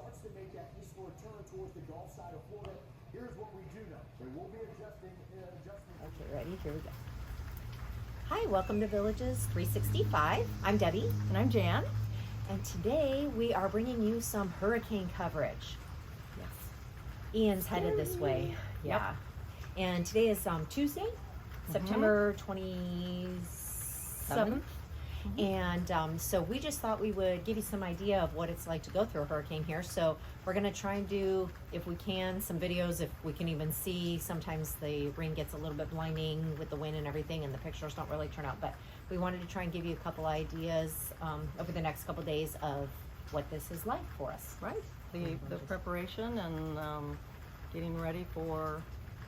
starts to make that eastward turn towards the Gulf side of Florida, here's what we do know. There will be adjustments. Okay, ready? Here we go. Hi, welcome to Villages 365. I'm Debbie. And I'm Jan. And today we are bringing you some hurricane coverage. Yes. Ian's headed this way. Yeah. And today is Tuesday, September 27th. And so we just thought we would give you some idea of what it's like to go through a hurricane here. So we're going to try and do, if we can, some videos, if we can even see. Sometimes the rain gets a little bit blinding with the wind and everything, and the pictures don't really turn out. But we wanted to try and give you a couple ideas over the next couple days of what this is like for us. Right. The preparation and getting ready for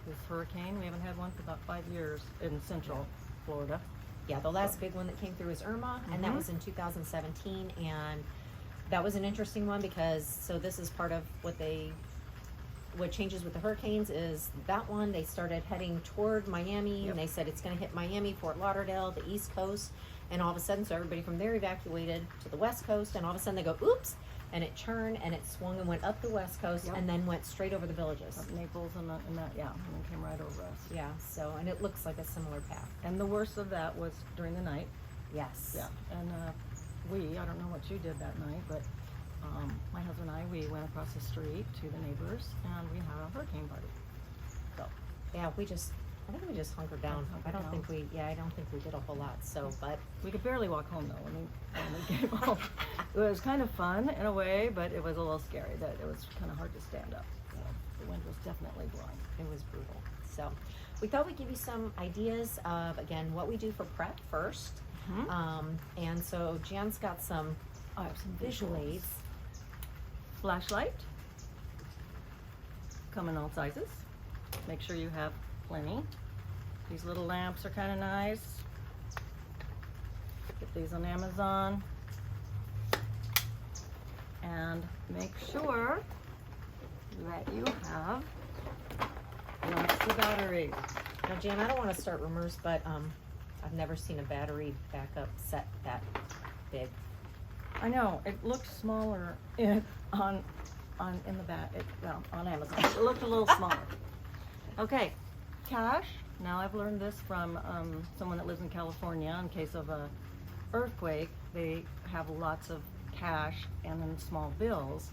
this hurricane. We haven't had one for about 5 years in central Florida. Yeah, the last big one that came through was Irma, and that was in 2017, and that was an interesting one because, so this is part of what changes with the hurricanes is that one, they started heading toward Miami, and they said it's going to hit Miami, Fort Lauderdale, the East Coast, and all of a sudden, so everybody from there evacuated to the West Coast, and all of a sudden they go, oops, and it turned, and it swung and went up the West Coast, and then went straight over the Villages. Up Naples and that, and then came right over us. Yeah, so, and it looks like a similar path. And the worst of that was during the night. Yes. Yeah. And I don't know what you did that night, but my husband and I, we went across the street to the neighbors, and we had a hurricane party. So, yeah, I think we just hunkered down. I don't think we did a whole lot. So, but we could barely walk home though when we came home. It was kind of fun in a way, but it was a little scary. That it was kind of hard to stand up. So the wind was definitely blowing. It was brutal. So we thought we'd give you some ideas of, again, what we do for prep first. And so Jan's got some, I have some visual aids. Flashlight. Come in all sizes. Make sure you have plenty. These little lamps are kind of nice. Get these on Amazon. And make sure that you have lots of batteries. Now, Jan, I don't want to start rumors, but I've never seen a battery backup set that big. I know it looked smaller on Amazon. It looked a little smaller. Okay, cash. Now I've learned this from someone that lives in California. In case of a earthquake, they have lots of cash and then small bills,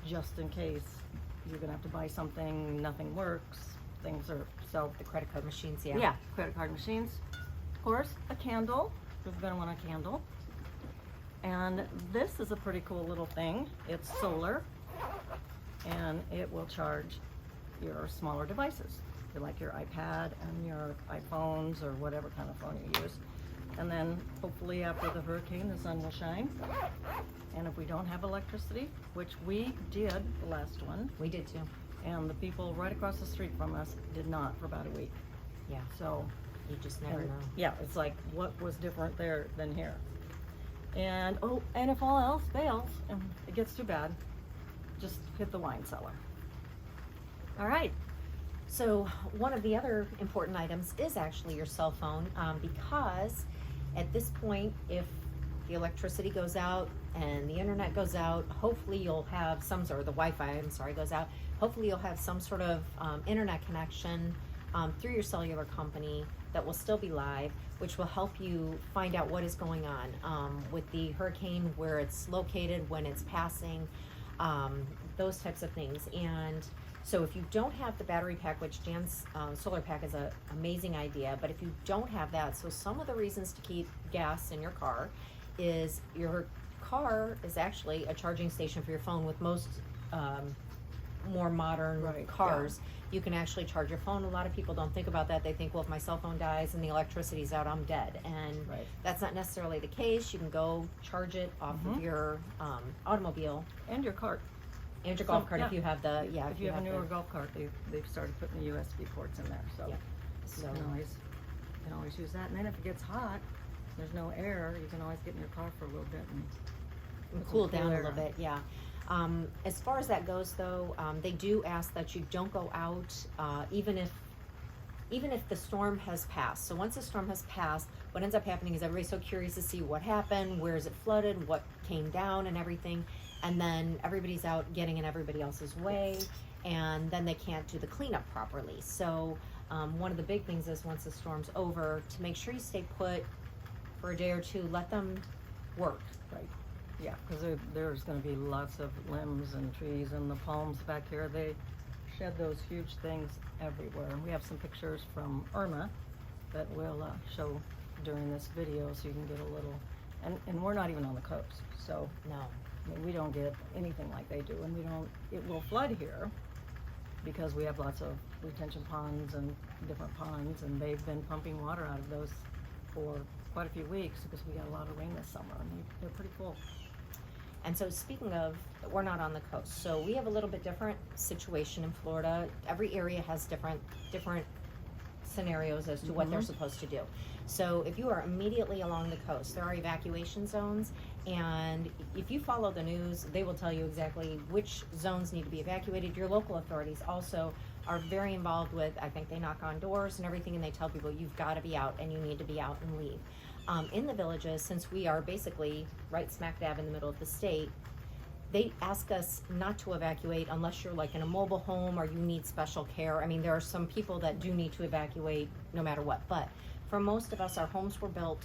just in case you're gonna have to buy something, nothing works, things are so. The credit card machines, yeah. Yeah, credit card machines. Of course, a candle. We're gonna want a candle. And this is a pretty cool little thing. It's solar, and it will charge your smaller devices, like your iPad and your iPhones or whatever kind of phone you use. And then hopefully after the hurricane, the sun will shine. And if we don't have electricity, which we did the last one, We did too. and the people right across the street from us did not for about a week. Yeah. So You just never know. yeah, it's like what was different there than here. And and if all else fails and it gets too bad, just hit the wine cellar. All right. So one of the other important items is actually your cell phone, because at this point, if the electricity goes out and the internet goes out, hopefully you'll have or the Wi-Fi, goes out. Hopefully you'll have some sort of internet connection through your cellular company that will still be live, which will help you find out what is going on with the hurricane, where it's located, when it's passing, those types of things. And so if you don't have the battery pack, which Jan's solar pack is an amazing idea, but if you don't have that, so some of the reasons to keep gas in your car is your car is actually a charging station for your phone. With most more modern cars, you can actually charge your phone. A lot of people don't think about that. They think, well, if my cell phone dies and the electricity's out, I'm dead. And that's not necessarily the case. You can go charge it off of your automobile. And your cart. And your golf cart if you have the, if you have a newer golf cart, they've started putting the USB ports in there, so So you can always use that. And then if it gets hot, there's no air, you can always get in your car for a little bit and cool down a little bit, yeah. As far as that goes, though, they do ask that you don't go out, even if even if the storm has passed. So once the storm has passed, what ends up happening is everybody's so curious to see what happened, where is it flooded, what came down and everything. And then everybody's out getting in everybody else's way, and then they can't do the cleanup properly. So one of the big things is once the storm's over, to make sure you stay put for a day or two, let them work. Right. Yeah, because there's going to be lots of limbs and trees, and the palms back here, they shed those huge things everywhere. And we have some pictures from Irma that we'll show during this video, so you can get a little, and we're not even on the coast, so No. I mean, we don't get anything like they do, and it will flood here because we have lots of retention ponds and different ponds, and they've been pumping water out of those for quite a few weeks because we got a lot of rain this summer, and they're pretty full. And so speaking of, we're not on the coast, so we have a little bit different situation in Florida. Every area has different scenarios as to what they're supposed to do. So if you are immediately along the coast, there are evacuation zones, and if you follow the news, they will tell you exactly which zones need to be evacuated. Your local authorities also are very involved with, I think they knock on doors and everything, and they tell people you've got to be out and you need to be out and leave. In the villages, since we are basically right smack dab in the middle of the state, they ask us not to evacuate unless you're like in a mobile home or you need special care. I mean, there are some people that do need to evacuate no matter what, but for most of us, our homes were built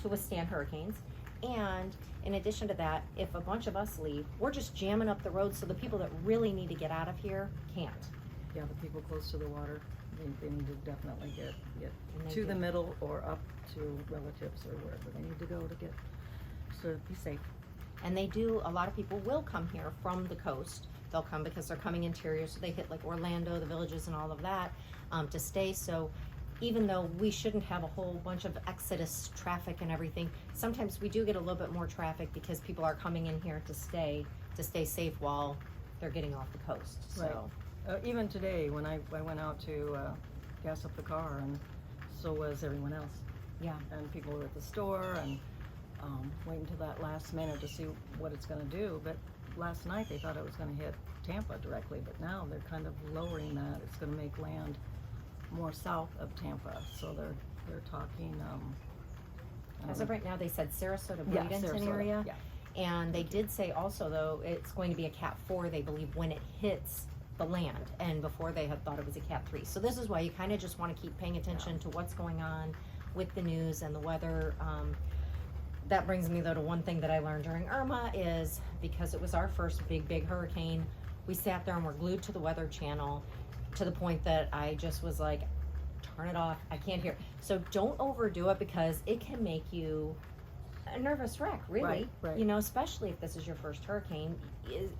to withstand hurricanes. And in addition to that, if a bunch of us leave, we're just jamming up the road, so the people that really need to get out of here can't. Yeah, the people close to the water, they need to definitely get And they to the do. middle or up to relatives or wherever they need to go to get, so be safe. And they do, a lot of people will come here from the coast. They'll come because they're coming interior, so they hit like Orlando, the villages and all of that, to stay. So even though we shouldn't have a whole bunch of exodus traffic and everything, sometimes we do get a little bit more traffic because people are coming in here to stay safe while they're getting off the coast. So Even today, when I went out to gas up the car, and so was everyone else. yeah. And people were at the store and waiting till that last minute to see what it's going to do. But last night they thought it was going to hit Tampa directly, but now they're kind of lowering that. It's going to make land more south of Tampa, so they're talking. As of right now, they said Sarasota, Yeah, Bradenton Sarasota, area. yeah. And they did say also, though, it's going to be a Cat 4, they believe, when it hits the land. And before they had thought it was a Cat 3. So this is why you kind of just want to keep paying attention to what's going on with the news and the weather. That brings me, though, to one thing that I learned during Irma is, because it was our first big hurricane, we sat there and were glued to the Weather Channel to the point that I just was like, turn it off, I can't hear. So don't overdo it, because it can make you a nervous wreck, really. Right. You know, especially if this is your first hurricane.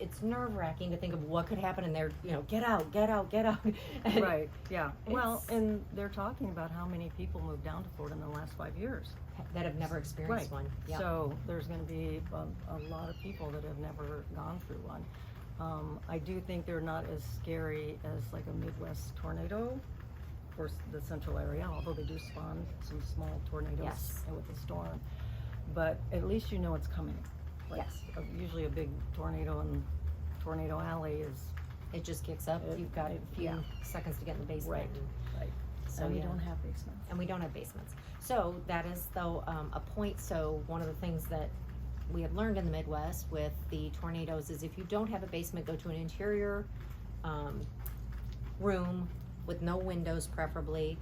It's nerve-wracking to think of what could happen, and they're, get out. And Right, yeah. Well, It's- and they're talking about how many people moved down to Florida in the last 5 years. that have never experienced one. Yeah. So there's going to be a lot of people that have never gone through one. I do think they're not as scary as like a Midwest tornado or the central area, although they do spawn some small tornadoes Yes. with the storm. But at least you know it's coming. Like, Yes. Usually a big tornado in Tornado Alley is It just kicks up. You've got a few yeah. seconds to get in the basement. Right. and- right. So and we yeah. don't have basements. And we don't have basements. So that is, though, a point. So one of the things that we have learned in the Midwest with the tornadoes is if you don't have a basement, go to an interior room with no windows, preferably.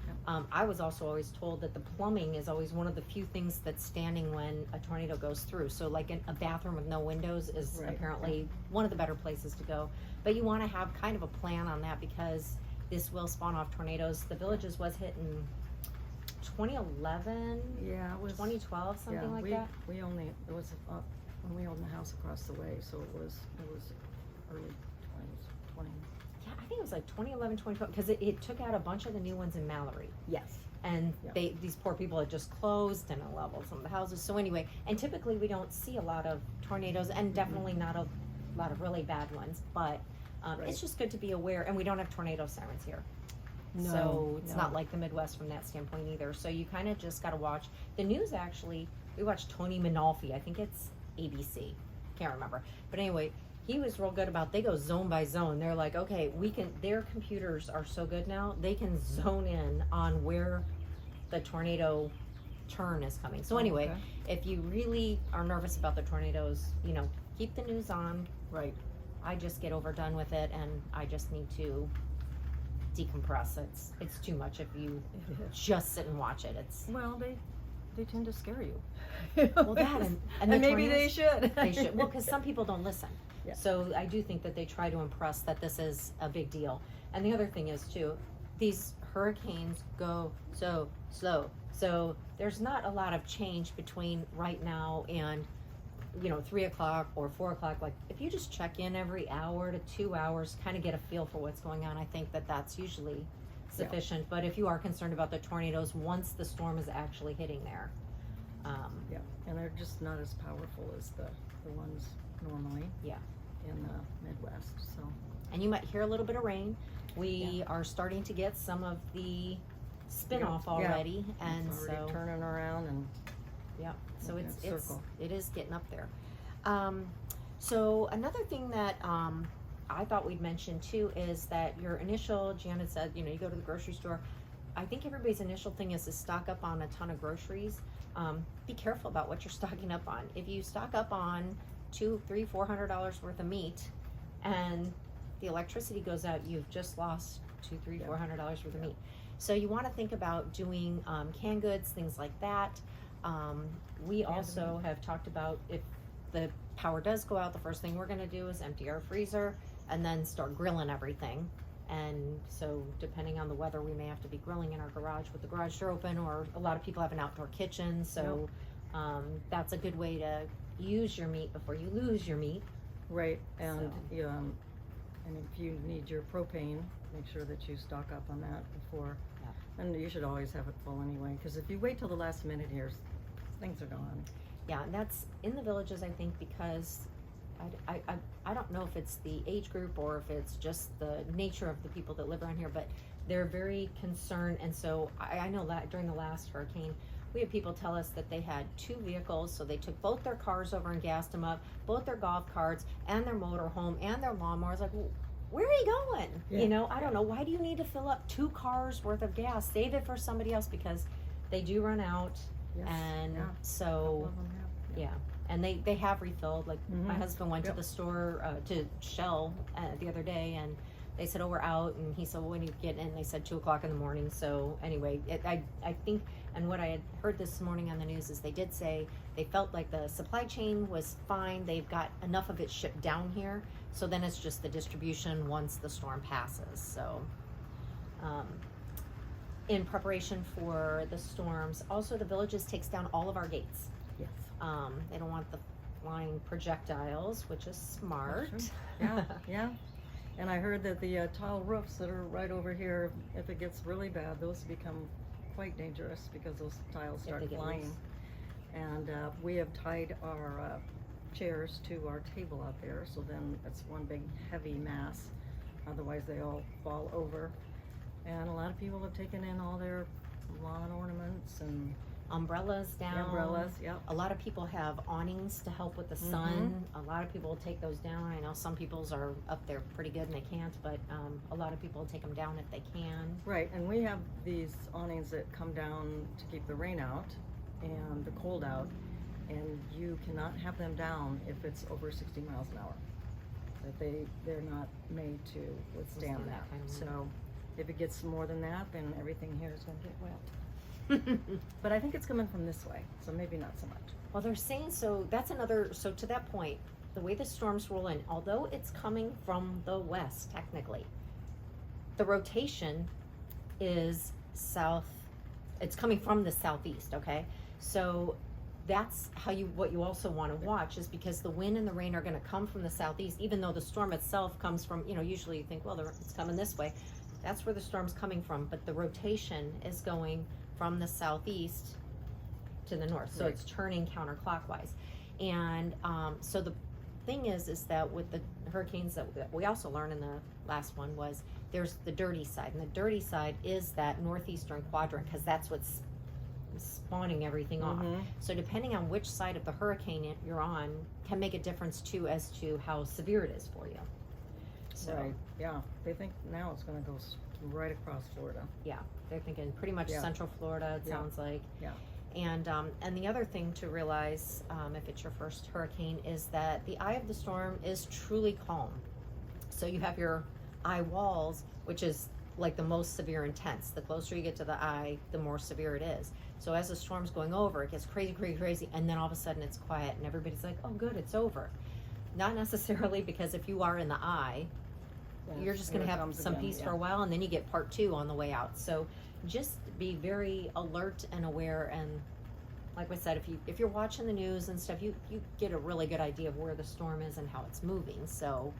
I was also always told that the plumbing is always one of the few things that's standing when a tornado goes through. So like a bathroom with no windows is Right. apparently one of the better places to go. But you want to have kind of a plan on that, because this will spawn off tornadoes. The Villages was hit in 2011, Yeah, it was 2012, something like that. We only, it was when we owned the house across the way, so it was early 20. Yeah, I think it was like 2011, 2012, because it took out a bunch of the new ones in Mallory. Yes. And Yeah. these poor people had just closed and leveled some of the houses. So anyway, and typically we don't see a lot of tornadoes, and definitely not a lot of really bad ones, but Right. it's just good to be aware, and we don't have tornado sirens here. No, So it's no. not like the Midwest from that standpoint either. So you kind of just got to watch the news. Actually, we watched Tony Manolfi. I think it's ABC. Can't remember. But anyway, he was real good about, they go zone by zone. They're like, okay, their computers are so good now, they can zone in on where the tornado turn is coming. So anyway, Okay. if you really are nervous about the tornadoes, you know, keep the news on. Right. I just get overdone with it, and I just need to decompress. It's too much if you It is. just sit and watch it. It's Well, they tend to scare you. well that and and the maybe they tornadoes, should. they should, well, because some people don't listen. Yeah. So I do think that they try to impress that this is a big deal. And the other thing is too, these hurricanes go so slow. So there's not a lot of change between right now and, you know, 3 o'clock or 4 o'clock. Like if you just check in every hour to 2 hours, kind of get a feel for what's going on, I think that that's usually sufficient. But if you are concerned about the tornadoes, once the storm is actually hitting there, Yeah, and they're just not as powerful as the ones normally. Yeah. In the Midwest, so. and you might hear a little bit of rain. We Yeah. are starting to get some of the spin-off Yeah. already, and It's already so turning around and yeah, so making it's a circle. it is getting up there. So another thing that I thought we'd mention too is that your initial, Janet said, you know, you go to the grocery store. I think everybody's initial thing is to stock up on a ton of groceries. Be careful about what you're stocking up on. If you stock up on $200, $300, $400 worth of meat, and the electricity goes out, you've just lost $200, $300, Yeah. $400 worth of Yeah. meat. So you want to think about doing canned goods, things like that. We also have talked about if the power does go out, the first thing we're going to do is empty our freezer and then start grilling everything. And so depending on the weather, we may have to be grilling in our garage with the garage door open, or a lot of people have an outdoor kitchen. So that's a good way to use your meat before you lose your meat. right, and So. and if you need your propane, make sure that you stock up on that before. Yeah. And you should always have it full anyway, because if you wait till the last minute here, things are gone. Yeah, and that's in the villages, I think, because I don't know if it's the age group or if it's just the nature of the people that live around here, but they're very concerned. And so I know that during the last hurricane, we had people tell us that they had 2 vehicles, so they took both their cars over and gassed them up, both their golf carts and their motorhome and their lawnmowers. Like, well, where are you going? Yeah. You know, I don't know. Why do you need to fill up 2 cars worth of gas? Save it for somebody else, because they do run out. Yes, And yeah. so, Couple of them have, yeah, and they have refilled. Like my Mhm. husband went Yep. to the store to Shell the other day, and they said, "Oh, we're out." And he said, "Well, when you get in?" They said 2 o'clock in the morning. So anyway, I think, and what I had heard this morning on the news is they did say they felt like the supply chain was fine. They've got enough of it shipped down here, so then it's just the distribution once the storm passes. So. In preparation for the storms, also the villages takes down all of our gates. Yes. They don't want the flying projectiles, which is smart. That's true. Yeah. And I heard that the tile roofs that are right over here, if it gets really bad, those become quite dangerous because those tiles If start they get flying. loose. And we have tied our chairs to our table out there, so then it's one big heavy mass. Otherwise, they all fall over. And a lot of people have taken in all their lawn ornaments and Umbrellas down. umbrellas. Yep. A lot of people have awnings to help with the sun. A lot of people will take those down. I know some people's are up there pretty good and they can't, but a lot of people will take them down if they can. Right, and we have these awnings that come down to keep the rain out and the cold out, and you cannot have them down if it's over 60 miles an hour. That they're not made to withstand Withstand that. that kind of wind. So if it gets more than that, then everything here is going to get wet. But I think it's coming from this way, so maybe not so much. Well, they're saying, so that's another, so to that point, the way the storms roll in, although it's coming from the west technically, the rotation is south, it's coming from the southeast, okay? So that's how what you also want to watch, is because the wind and the rain are going to come from the southeast, even though the storm itself comes from, usually you think, well, it's coming this way. That's where the storm's coming from, but the rotation is going from the southeast to the north, so Right. it's turning counterclockwise. And so the thing is that with the hurricanes that we also learned in the last one was there's the dirty side, and the dirty side is that northeastern quadrant, because that's what's spawning everything off. Mhm. So depending on which side of the hurricane you're on can make a difference too as to how severe it is for you. So Right, yeah, they think now it's gonna go right across Florida. yeah, they're thinking pretty much Yeah. Central Florida, it Yeah. sounds like. Yeah. And the other thing to realize, if it's your first hurricane, is that the eye of the storm is truly calm. So you have your eye walls, which is like the most severe intense. The closer you get to the eye, the more severe it is. So as the storm's going over, it gets crazy, crazy, crazy, and then all of a sudden it's quiet, and everybody's like, "Oh, good, it's over." Not necessarily, because if you are in the eye, you're just going to have some peace for a while, and then you get part two on the way out. So just be very alert and aware, and like I said, if you're watching the news and stuff, you get a really good idea of where the storm is and how it's moving. So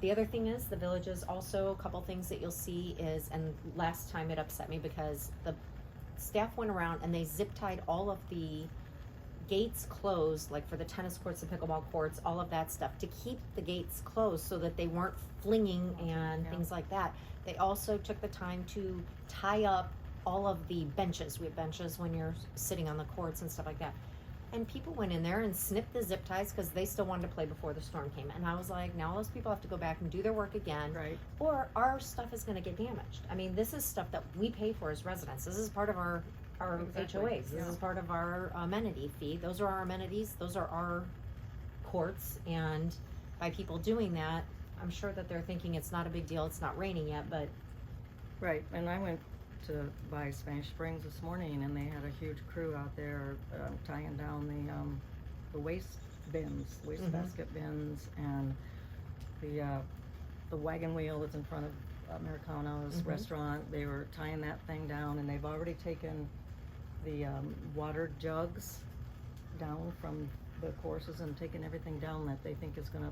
the other thing is the villages also, a couple things that you'll see is, and last time it upset me because the staff went around and they zip tied all of the gates closed, like for the tennis courts, the pickleball courts, all of that stuff, to keep the gates closed so that they weren't flinging and things like that. They also took the time to tie up all of the benches. We have benches when you're sitting on the courts and stuff like that. And people went in there and snipped the zip ties because they still wanted to play before the storm came. And I was like, now those people have to go back and do their work again, Right. or our stuff is going to get damaged. I mean, this is stuff that we pay for as residents. This is part of our Exactly, HOAs. This yeah. is part of our amenity fee. Those are our amenities. Those are our courts. And by people doing that, I'm sure that they're thinking it's not a big deal. It's not raining yet, but Right, and I went to buy Spanish Springs this morning, and they had a huge crew out there tying down the waste bins, waste Mhm. basket bins, and the wagon wheel that's in front of Americano's Mhm. restaurant. They were tying that thing down, and they've already taken the water jugs down from the courses and taken everything down that they think is gonna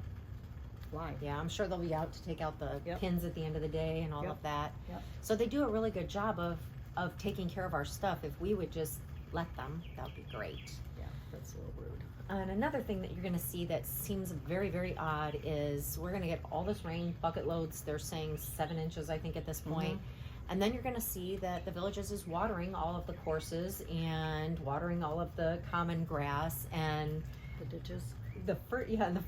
fly. yeah, I'm sure they'll be out to take out the Yep. pins at the end of the day and all Yep. of that. Yep. So they do a really good job of taking care of our stuff. If we would just let them, that would be great. Yeah, that's a little rude. And another thing that you're going to see that seems very, very odd is we're going to get all this rain, bucket loads. They're saying 7 inches, I think, at this point. And then you're going to see that the Villages is watering all of the courses and watering all of the common grass. And The ditches. the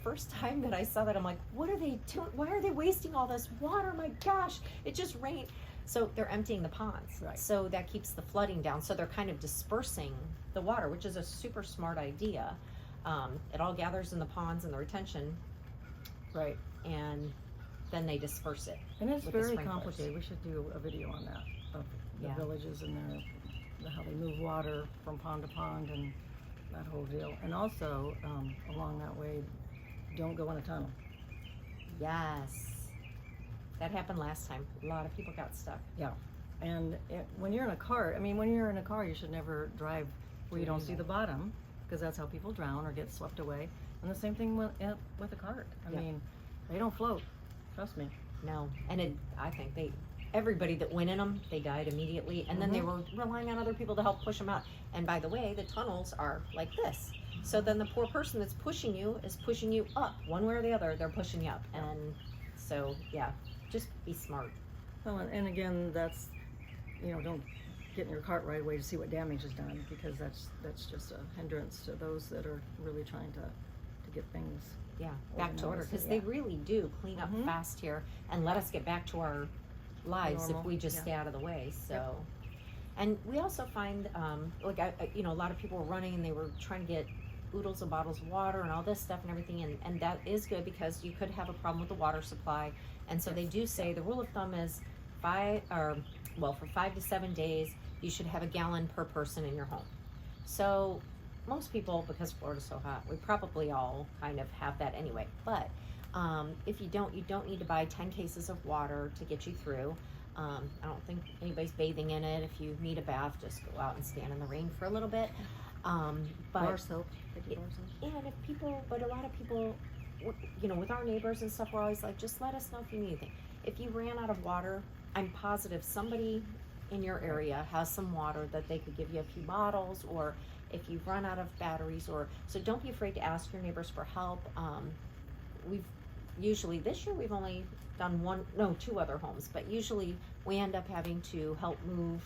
first time that I saw that, I'm like, what are they doing? Why are they wasting all this water? My gosh, it just rained. So they're emptying the ponds. Right. So that keeps the flooding down. So they're kind of dispersing the water, which is a super smart idea. It all gathers in the ponds and the retention, Right. and then they disperse it. And it's with the very sprinklers. complicated. We should do a video on that, of the Yeah. villages and how they move water from pond to pond and that whole deal. And also, along that way, don't go in a tunnel. Yes. That happened last time. A lot of people got stuck. Yeah. And when you're in a car, when you're in a car, you should never drive where you don't see the bottom, because that's how people drown or get swept away. And the same thing with a cart. Yeah. They don't float. Trust me. No. And I think everybody that went in them, they died immediately. And then they were relying on other people to help push them out. And by the way, the tunnels are like this. So then the poor person that's pushing you is pushing you up. One way or the other, they're pushing you up. And so, yeah, just be smart. Well, and again, that's, don't get in your cart right away to see what damage is done, because that's just a hindrance to those that are really trying to get things. Yeah, back to order. Organized, Because yeah. they really do clean up fast here and let us get back to our lives Normal, if we just yeah. stay out of the way. So, and we also find, a lot of people were running and they were trying to get oodles of bottles of water and all this stuff and everything. And that is good, because you could have a problem with the water supply. And so they do say the rule of thumb is for 5 to 7 days, you should have a gallon per person in your home. So most people, because Florida's so hot, we probably all kind of have that anyway. But if you don't need to buy 10 cases of water to get you through. I don't think anybody's bathing in it. If you need a bath, just go out and stand in the rain for a little bit. Bar soap. They do bar soap. And but a lot of people, with our neighbors and stuff, we're always like, just let us know if you need anything. If you ran out of water, I'm positive somebody in your area has some water that they could give you a few bottles, or if you've run out of batteries, so don't be afraid to ask your neighbors for help. This year we've only done 2 other homes, but usually we end up having to help move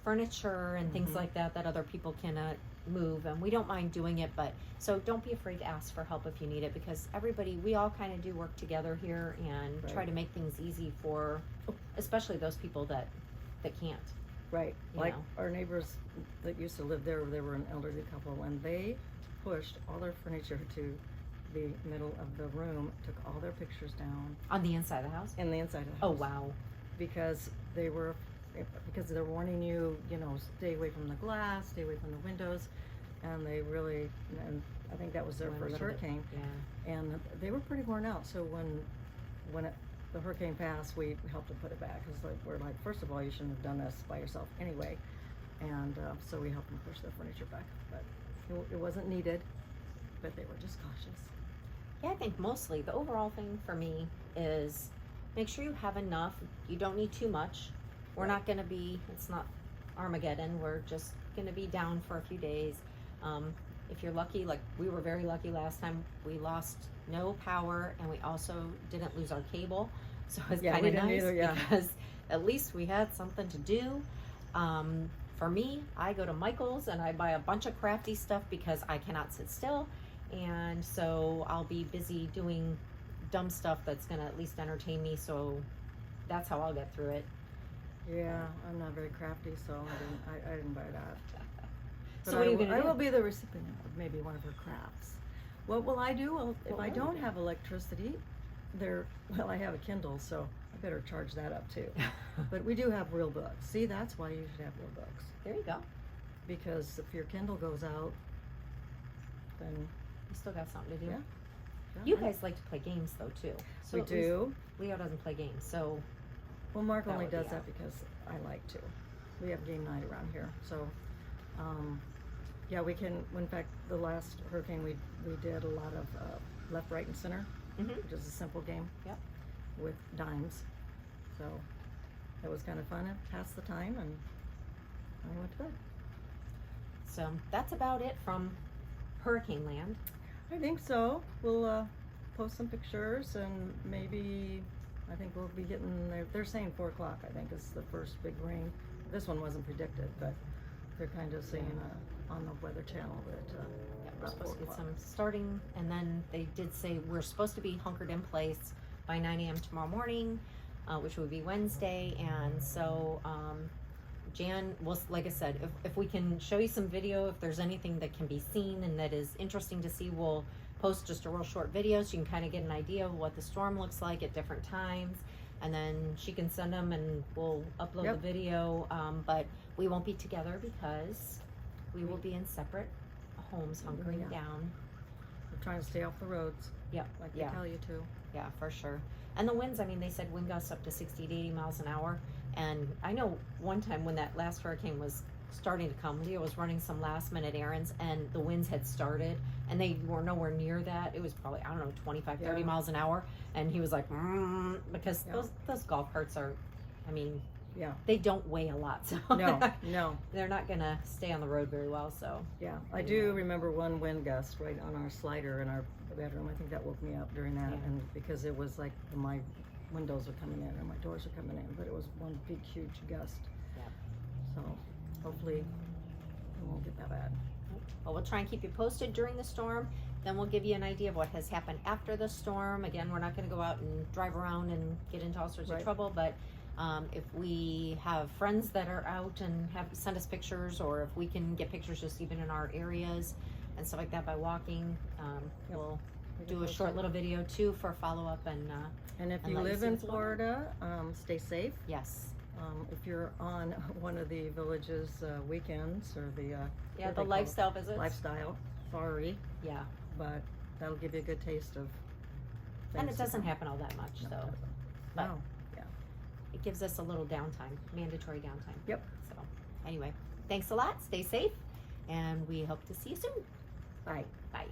furniture and things like that other people cannot move, and we don't mind doing it, but so don't be afraid to ask for help if you need it, because we all kind of do work together here and try Right. to make things easy for especially those people that can't. Right, You like know. our neighbors that used to live there, they were an elderly couple, and they pushed all their furniture to the middle of the room, took all their pictures down On the inside of the house? in the inside of the Oh house. wow. Because they're warning you, stay away from the glass, stay away from the windows, and and I think that was their Went a first little bit- hurricane, Yeah. and they were pretty worn out. So when the hurricane passed, we helped them put it back. Cause we're like, first of all, you shouldn't have done this by yourself anyway, and so we helped them push their furniture back. But it wasn't needed, but they were just cautious. Yeah, I think mostly the overall thing for me is make sure you have enough. You don't need too much. We're not going to it's not Armageddon. We're just going to be down for a few days. If you're lucky, like we were very lucky last time, we lost no power and we also didn't lose our cable. So it's Yeah, kind we of didn't nice either, yeah. because at least we had something to do. For me, I go to Michael's and I buy a bunch of crafty stuff because I cannot sit still. And so I'll be busy doing dumb stuff that's going to at least entertain me. So that's how I'll get through it. Yeah, I'm not very crafty, so I didn't buy that. But So what are you I going to do? will be the recipient of maybe one of her crafts. What will I do? Well, if What I will you don't do? have electricity, I have a Kindle, so I better charge that up too. But we do have real books. See, that's why you should have real books. There you go. Because if your Kindle goes out, then You still got something to do. Yeah. You guys like to play games though too. So we at least do. Leo doesn't play games, so Well, Mark That only would be does out. that because I like to. We have game night around here, so yeah, we can. In fact, the last hurricane we did a lot of left, right, and center, Mhm. which is a simple game. Yep. With dimes, so it was kind of fun. It passed the time, and I went to bed. so that's about it from Hurricane Land. I think so. We'll post some pictures, and maybe I think we'll be getting. They're saying 4 o'clock. I think is the first big rain. This one wasn't predicted, but they're kind of saying on the Weather Channel that Yeah, we're about supposed 4 to get o'clock. some starting, and then they did say we're supposed to be hunkered in place by 9 a.m. tomorrow morning, which would be Wednesday. And so Jan, well, like I said, if we can show you some video, if there's anything that can be seen and that is interesting to see, we'll post just a real short video so you can kind of get an idea of what the storm looks like at different times. And then she can send them and we'll upload Yep. the video. But we won't be together because we will be in separate homes, hunkering Yeah. down. We're trying to stay off the roads, Yep. like they Yeah. tell you to. Yeah, for sure. And the winds, I mean, they said wind gusts up to 60 to 80 miles an hour. And I know one time when that last hurricane was starting to come, Leo was running some last minute errands and the winds had started and they were nowhere near that. It was probably, I don't know, 25, 30 Yeah. miles an hour. And he was like, because Yeah. those golf carts are, I mean, Yeah. they don't weigh a lot. So No. they're not going to stay on the road very well. So, Yeah, I do remember one wind gust right on our slider in our bedroom. I think that woke me up during that, Yeah. and because it was like my windows are coming in and my doors are coming in, but it was one big, huge gust. Yeah. So hopefully it won't get that bad. well, we'll try and keep you posted during the storm. Then we'll give you an idea of what has happened after the storm. Again, we're not going to go out and drive around and get into all sorts of Right. trouble, but if we have friends that are out and send us pictures, or if we can get pictures just even in our areas and stuff like that by walking, Yep. we'll We do can a post short it. little video too for follow-up. And And if and you let you live see in what's going on. Florida, stay safe. yes, If you're on one of the village's weekends or the yeah, what the they call it? lifestyle visits. Lifestyle, sorry, Yeah, but that'll give you a good taste of and things it to doesn't come. happen all that much, No, it so doesn't. but- No. it gives us a little downtime, mandatory downtime. Yep. So anyway, thanks a lot. Stay safe, and we hope to see you soon. Bye. Bye.